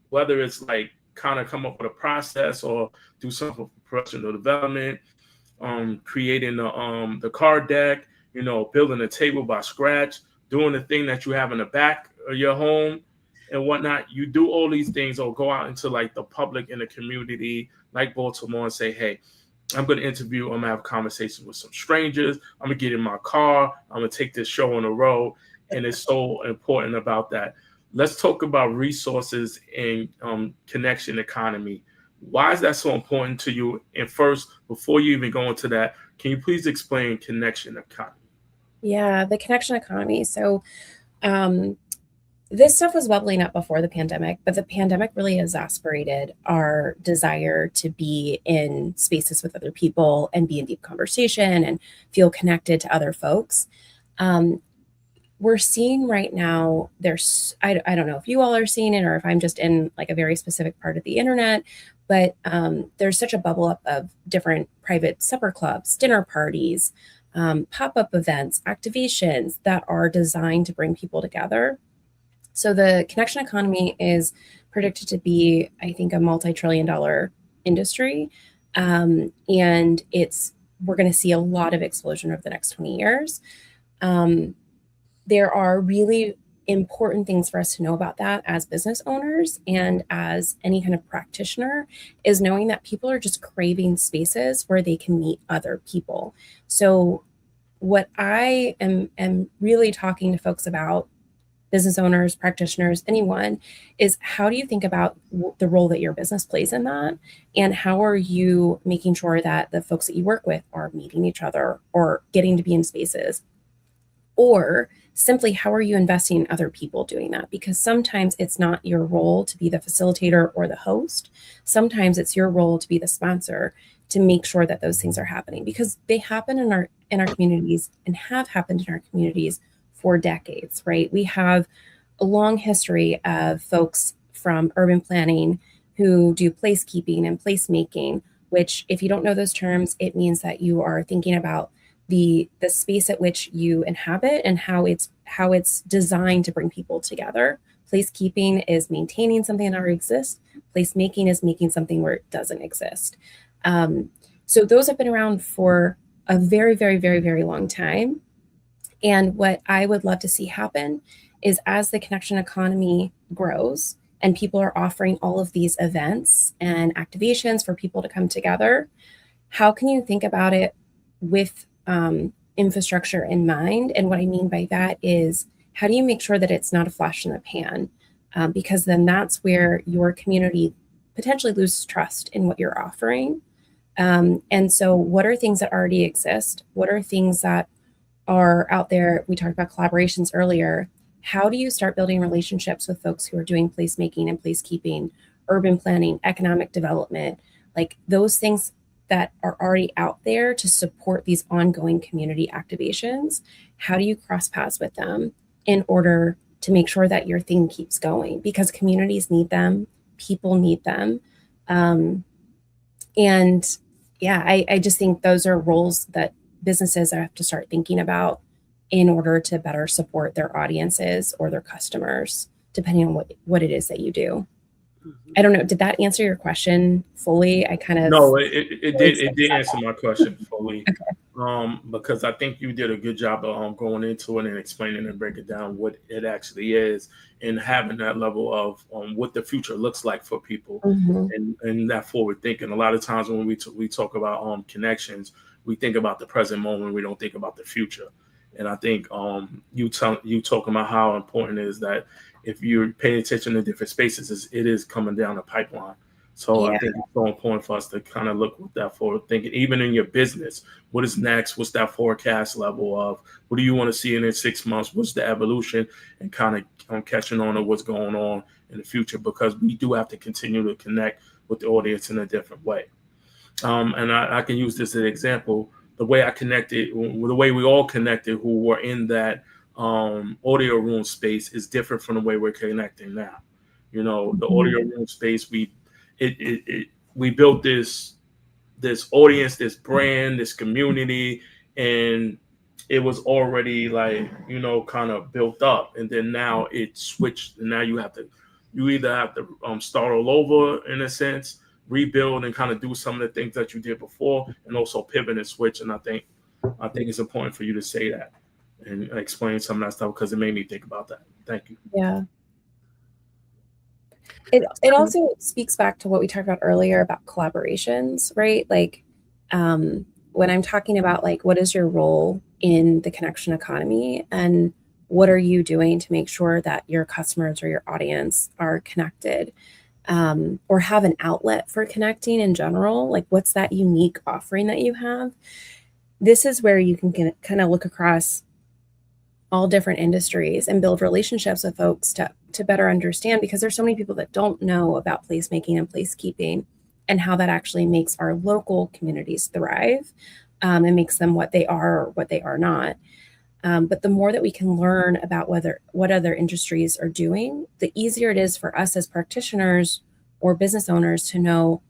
whether it's like kind of come up with a process or do something for professional development, creating the card deck, building a table by scratch, doing the thing that you have in the back of your home and whatnot. You do all these things or go out into like the public and the community like Baltimore and say, hey, I'm going to interview, I'm going to have a conversation with some strangers. I'm going to get in my car. I'm going to take this show on the road. And it's so important about that. Let's talk about resources and connection economy. Why is that so important to you? And first, before you even go into that, can you please explain connection economy? Yeah, the connection economy. So this stuff was bubbling up before the pandemic, but the pandemic really exasperated our desire to be in spaces with other people and be in deep conversation and feel connected to other folks. We're seeing right now, I don't know if you all are seeing it or if I'm just in like a very specific part of the internet, but there's such a bubble up of different private supper clubs, dinner parties, pop-up events, activations that are designed to bring people together. So the connection economy is predicted to be, I think, a multi-trillion-dollar industry. And we're going to see a lot of explosion over the next 20 years. There are really important things for us to know about that as business owners and as any kind of practitioner, is knowing that people are just craving spaces where they can meet other people. So what I am really talking to folks about, business owners, practitioners, anyone, is how do you think about the role that your business plays in that? And how are you making sure that the folks that you work with are meeting each other or getting to be in spaces? Or simply, how are you investing in other people doing that? Because sometimes it's not your role to be the facilitator or the host. Sometimes it's your role to be the sponsor to make sure that those things are happening, because they happen in our communities and have happened in our communities for decades, right? We have a long history of folks from urban planning who do placekeeping and placemaking, which, if you don't know those terms, it means that you are thinking about the space at which you inhabit and how it's designed to bring people together. Placekeeping is maintaining something that already exists. Placemaking is making something where it doesn't exist. So those have been around for a very, very, very, very long time. And what I would love to see happen is, as the connection economy grows and people are offering all of these events and activations for people to come together, how can you think about it with infrastructure in mind? And what I mean by that is, how do you make sure that it's not a flash in the pan? Because then that's where your community potentially lose trust in what you're offering. And so what are things that already exist? What are things that are out there? We talked about collaborations earlier. How do you start building relationships with folks who are doing placemaking and placekeeping, urban planning, economic development, like those things that are already out there to support these ongoing community activations? How do you cross paths with them in order to make sure that your thing keeps going? Because communities need them, people need them. And yeah, I just think those are roles that businesses have to start thinking about in order to better support their audiences or their customers, depending on what it is that you do. I don't know. Did that answer your question fully? I kind of No, it did answer my question fully. Okay. Because I think you did a good job of going into it and explaining and breaking down what it actually is, and having that level of what the future looks like for people, and that forward thinking. A lot of times when we talk about connections, we think about the present moment. We don't think about the future. And I think you talking about how important it is that if you're paying attention to different spaces, it is coming down the pipeline. So Yeah. I think it's so important for us to kind of look with that forward thinking, even in your business. What is next? What's that forecast level of? What do you want to see in 6 months? What's the evolution? And kind of catching on to what's going on in the future, because we do have to continue to connect with the audience in a different way. And I can use this as an example. The way I connected, the way we all connected who were in that audio room space is different from the way we're connecting now. You know, the audio room space, we built this audience, this brand, this community, and it was already like, you know, kind of built up. And then now it switched, and now you either have to start all over in a sense, rebuild and kind of do some of the things that you did before, and also pivot and switch. And I think it's important for you to say that and explain some of that stuff, because it made me think about that. Thank you. Yeah. It also speaks back to what we talked about earlier about collaborations, right? Like when I'm talking about like, what is your role in the connection economy, and what are you doing to make sure that your customers or your audience are connected, or have an outlet for connecting in general? Like, what's that unique offering that you have? This is where you can kind of look across all different industries and build relationships with folks to better understand, because there's so many people that don't know about placemaking and placekeeping and how that actually makes our local communities thrive, and makes them what they are or what they are not. But the more that we can learn about what other industries are doing, the easier it is for us as practitioners or business owners to know,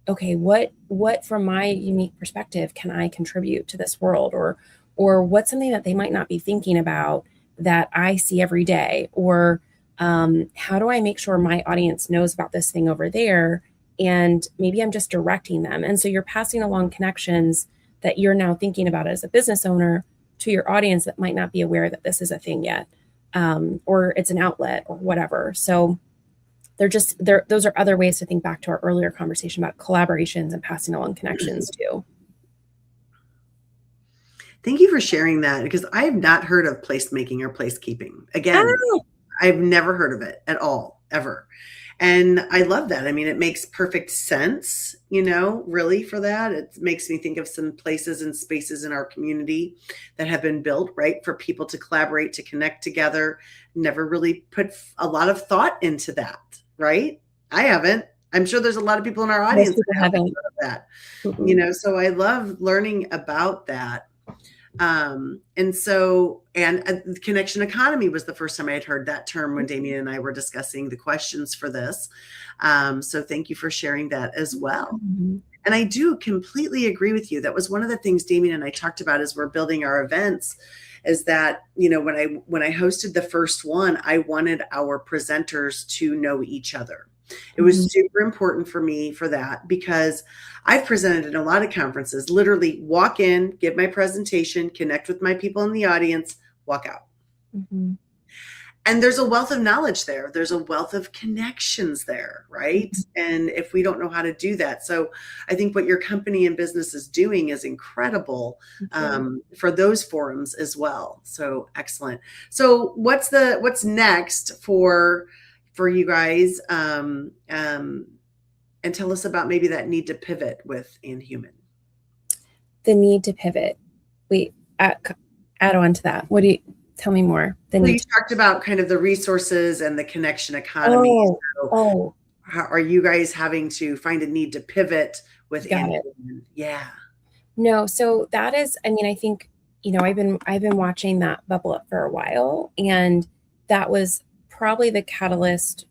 okay, what from my unique perspective can I contribute to this world, or what's something that they might not be thinking about that I see every day, or how do I make sure my audience knows about this thing over there, and maybe I'm just directing them. And so you're passing along connections that you're now thinking about as a business owner to your audience that might not be aware that this is a thing yet, or it's an outlet or whatever. So those are other ways to think back to our earlier conversation about collaborations and passing along connections too. Thank you for sharing that, because I have not heard of placemaking or placekeeping. Again, I've never heard of it at all, ever. And I love that. I mean, it makes perfect sense, you know, really, for that. It makes me think of some places and spaces in our community that have been built, right, for people to collaborate, to connect together. Never really put a lot of thought into that, right? I haven't. I'm sure there's a lot of people in our audience that haven't heard of that, you know, so I love learning about that. And connection economy was the first time I had heard that term when Damian and I were discussing the questions for this. So thank you for sharing that as well. And I do completely agree with you. That was one of the things Damian and I talked about as we're building our events, is that, you know, when I hosted the first one, I wanted our presenters to know each other. It was super important for me for that, because I've presented in a lot of conferences, literally walk in, give my presentation, connect with my people in the audience, walk out. And there's a wealth of knowledge there. There's a wealth of connections there, right? And if we don't know how to do that. So I think what your company and business is doing is incredible for those forums as well. So excellent. So what's next for you guys? and tell us about maybe that need to pivot with Inhuman. The need to pivot. Wait, add on to that. What do you tell me more? You talked about kind of the resources and the connection economy. How are you guys having to find a need to pivot with Inhuman? Yeah. No, so that is, I mean, I think, I've been watching that bubble up for a while, and that was probably the catalyst,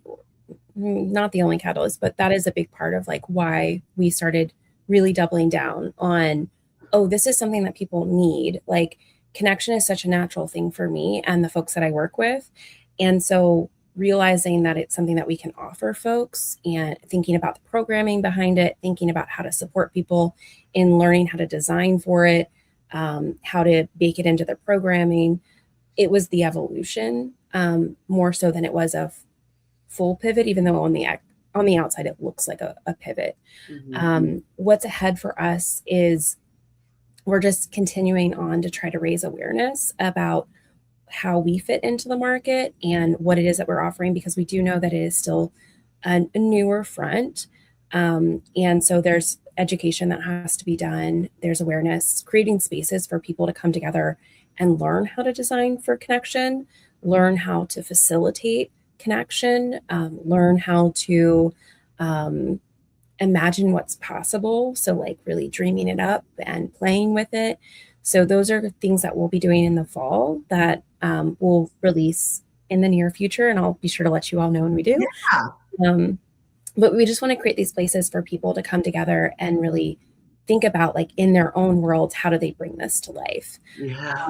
not the only catalyst, but that is a big part of like why we started really doubling down on, this is something that people need. Like, connection is such a natural thing for me and the folks that I work with. And so realizing that it's something that we can offer folks and thinking about the programming behind it, thinking about how to support people in learning how to design for it, how to bake it into their programming. It was the evolution more so than it was a full pivot, even though on the outside it looks like a pivot. Mm-hmm. What's ahead for us is we're just continuing on to try to raise awareness about how we fit into the market and what it is that we're offering, because we do know that it is still a newer front. And so there's education that has to be done. There's awareness, creating spaces for people to come together and learn how to design for connection, learn how to facilitate connection, learn how to imagine what's possible. So like really dreaming it up and playing with it. So those are things that we'll be doing in the fall that we'll release in the near future. And I'll be sure to let you all know when we do. Yeah. But we just want to create these places for people to come together and really think about, like, in their own worlds, how do they bring this to life? Yeah.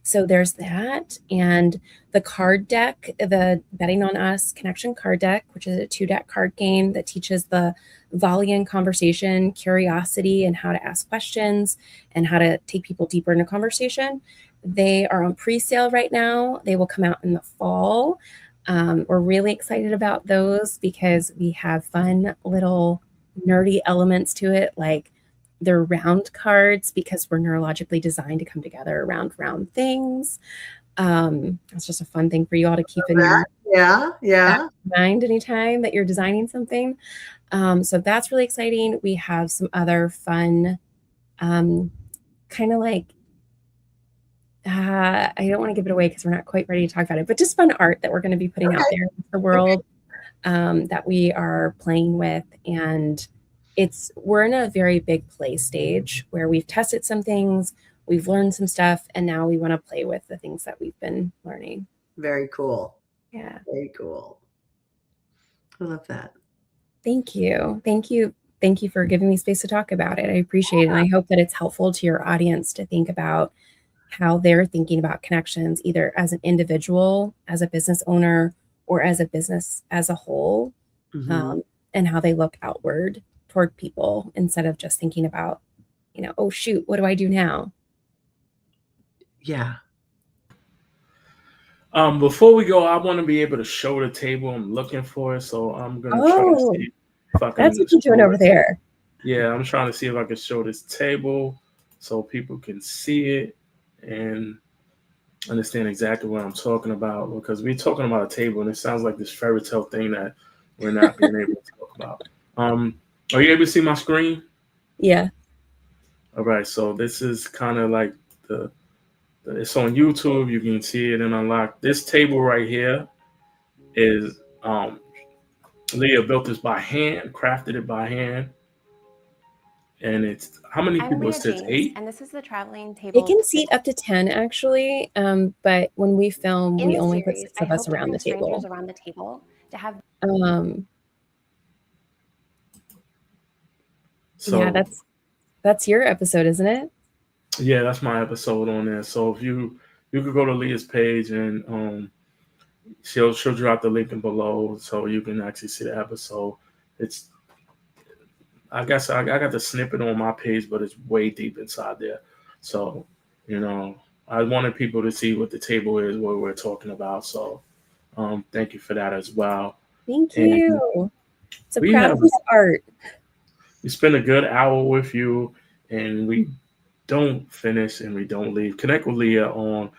So there's that. And the card deck, the Betting on Us Connection card deck, which is a 2-deck card game that teaches the Valian conversation, curiosity, and how to ask questions and how to take people deeper into conversation. They are on pre-sale right now. They will come out in the fall. We're really excited about those because we have fun little nerdy elements to it, like they're round cards because we're neurologically designed to come together around round things. It's just a fun thing for you all to keep in your mind anytime that you're designing something. So that's really exciting. We have some other fun, kind of like, I don't want to give it away because we're not quite ready to talk about it, but just fun art that we're going to be putting out there in the world that we are playing with. And we're in a very big play stage where we've tested some things, we've learned some stuff, and now we want to play with the things that we've been learning. Very cool. Yeah. Very cool. I love that. Thank you. Thank you. Thank you for giving me space to talk about it. I appreciate it. And I hope that it's helpful to your audience to think about how they're thinking about connections, either as an individual, as a business owner, or as a business as a whole, and how they look outward toward people instead of just thinking about, oh shoot, what do I do now? Yeah. Before we go, I want to be able to show the table. I'm looking for it, so I'm gonna try to see if I can. That's what you're doing over there. Yeah, I'm trying to see if I can show this table so people can see it and understand exactly what I'm talking about, because we're talking about a table and it sounds like this fairy tale thing that we're not being able to talk about. Are you able to see my screen? Yeah. All right. So this is kind of like it's on YouTube. You can see it and unlock. This table right here is Lia built this by hand, crafted it by hand. And it's how many people? It says 8. And this is the traveling table. It can seat up to 10 actually, but when we film, we only put 6 of us around the table. Around the table to have. So yeah, that's your episode, isn't it? Yeah, that's my episode on there. So if you could go to Lia's page and she'll drop the link in below so you can actually see the episode. It's I guess I got the snippet on my page, but it's way deep inside there. So, I wanted people to see what the table is, what we're talking about. So, thank you for that as well. Thank you. So proud of this art. We spent a good hour with you, and we don't finish and we don't leave. Connect with Lia on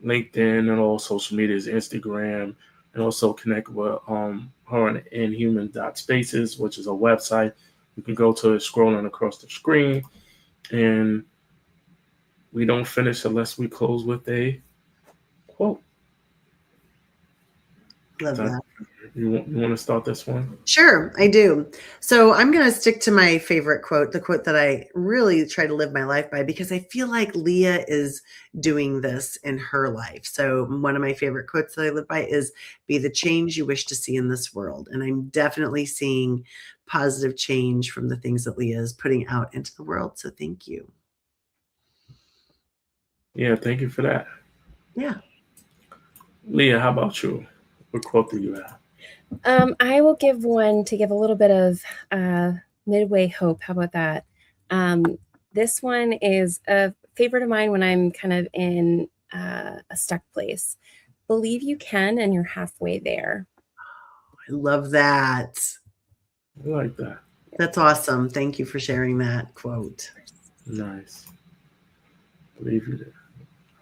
LinkedIn and all social medias, Instagram, and also connect with her on Inhuman.Spaces, which is a website. You can go to it scrolling across the screen. And we don't finish unless we close with a quote. Love that. You want to start this one? Sure, I do. So I'm going to stick to my favorite quote, the quote that I really try to live my life by, because I feel like Lia is doing this in her life. So one of my favorite quotes that I live by is, be the change you wish to see in this world. And I'm definitely seeing positive change from the things that Lia is putting out into the world. So thank you. Yeah, thank you for that. Yeah. Lia, how about you? What quote do you have? I will give one to give a little bit of midway hope. How about that? This one is a favorite of mine when I'm kind of in a stuck place. Believe you can, and you're halfway there. I love that. I like that. That's awesome. Thank you for sharing that quote. Nice. Believe you did.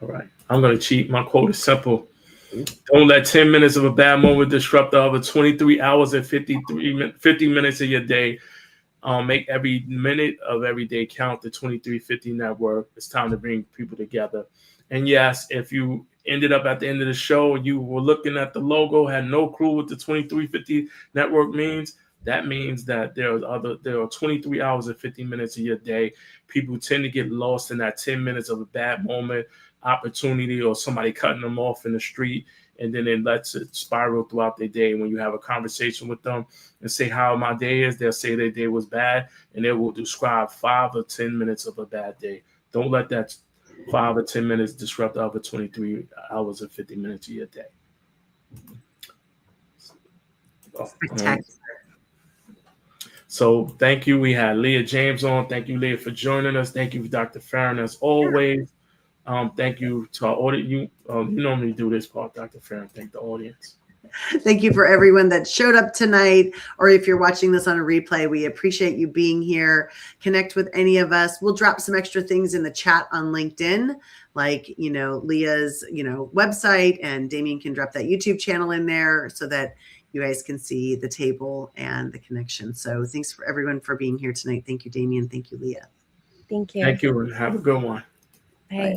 All right. I'm going to cheat. My quote is simple. Don't let 10 minutes of a bad moment disrupt the other 23 hours and 50 minutes of your day. Make every minute of every day count. The 2350 network. It's time to bring people together. And yes, if you ended up at the end of the show, you were looking at the logo, had no clue what the 2350 network means. That means that there are 23 hours and 50 minutes of your day. People tend to get lost in that 10 minutes of a bad moment, opportunity, or somebody cutting them off in the street, and then it lets it spiral throughout their day. When you have a conversation with them and say how my day is, they'll say their day was bad, and they will describe 5 or 10 minutes of a bad day. Don't let that 5 or 10 minutes disrupt the other 23 hours and 50 minutes of your day. So thank you. We had Lia James on. Thank you, Lia, for joining us. Thank you, Dr. Farran, as always. Thank you to our audience. You normally do this part, Dr. Farran. Thank the audience. Thank you for everyone that showed up tonight, or if you're watching this on a replay, we appreciate you being here. Connect with any of us. We'll drop some extra things in the chat on LinkedIn, like, Lia's, website, and Damian can drop that YouTube channel in there so that you guys can see the table and the connection. So thanks for everyone for being here tonight. Thank you, Damian. Thank you, Lia. Thank you. Thank you, and have a good one. Bye. Bye.